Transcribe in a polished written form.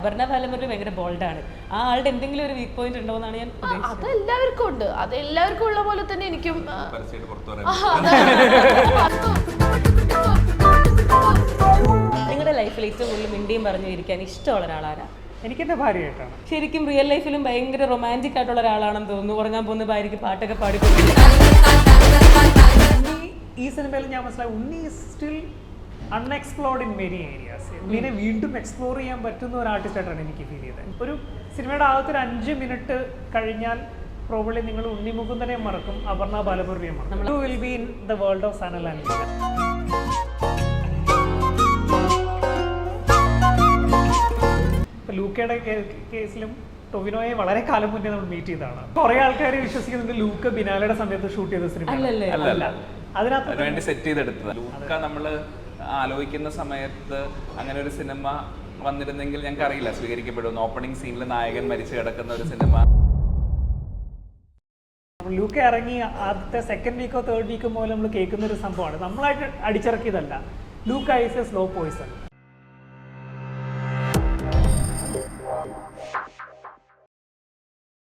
അപർണ ബാലമുരളി ഭയങ്കര ബോൾഡാണ്. ആ ആളുടെ എന്തെങ്കിലും ഒരു വീക്ക് പോയിന്റ് ഉണ്ടോ എന്നാണ് ഞാൻ അത് എല്ലാവർക്കും ഉണ്ട്. അത് എല്ലാവർക്കും ഉള്ള പോലെ തന്നെ എനിക്കും. നിങ്ങളുടെ ലൈഫിൽ ഏറ്റവും കൂടുതൽ മിണ്ടിയും പറഞ്ഞു ഇരിക്കാൻ ഇഷ്ടമുള്ള ഒരാളാരാ? എനിക്കെന്റെ ഭാര്യയായിട്ടാണ്. ശരിക്കും റിയൽ ലൈഫിലും ഭയങ്കര റൊമാൻറ്റിക് ആയിട്ടുള്ള ഒരാളാണെന്ന് തോന്നുന്നു. ഉറങ്ങാൻ പോകുന്ന ഭാര്യയ്ക്ക് പാട്ടൊക്കെ പാടി. ഈ സിനിമയിൽ ഞാൻ മനസ്സിലായി Unni still unexplored in many areas. ഉണ്ണിനെ വീണ്ടും എക്സ്പ്ലോർ ചെയ്യാൻ പറ്റുന്ന ഒരു ആർട്ടിസ്റ്റായിട്ടാണ് എനിക്ക് ഫീൽ ചെയ്തത്. ഒരു സിനിമയുടെ ആദ്യത്തെ 5 മിനിറ്റ് കഴിഞ്ഞാൽ പ്രോബ്ലി നിങ്ങൾ ഉണ്ണി മുകുന്ദനെ മറക്കും, അപർണ ബാലമുരളിയെ മറക്കും. You will be in the world of Sanal and Leela. ലൂക്കയുടെ കേസിലും ടൊവിനോയെ വളരെ കാലം മുന്നേ നമ്മൾ മീറ്റ് ചെയ്തതാണ്. കുറെ ആൾക്കാർ വിശ്വസിക്കുന്നുണ്ട് ലൂക്ക ബിനാലയുടെ സമയത്ത് ഷൂട്ട് ചെയ്ത സിനിമ അതിനകത്ത് സെറ്റ് ചെയ്തെടുത്തത്. ലൂക്ക നമ്മള് ആലോചിക്കുന്ന സമയത്ത് അങ്ങനെ ഒരു സിനിമ വന്നിരുന്നെങ്കിൽ ഞങ്ങൾക്ക് അറിയില്ല സ്വീകരിക്കപ്പെടുമെന്ന്. ഓപ്പണിംഗ് സീനിൽ നായകൻ മരിച്ചു കിടക്കുന്ന ഒരു സിനിമ. ലൂക്ക ഇറങ്ങി ആദ്യത്തെ സെക്കൻഡ് വീക്കോ തേർഡ് വീക്കോ മുതൽ നമ്മൾ കേൾക്കുന്ന ഒരു സംഭവമാണ്. നമ്മളായിട്ട് അടിച്ചിറക്കിയതല്ല. ലൂക്ക ഈസ് എ സ്ലോ പോയിസൺ.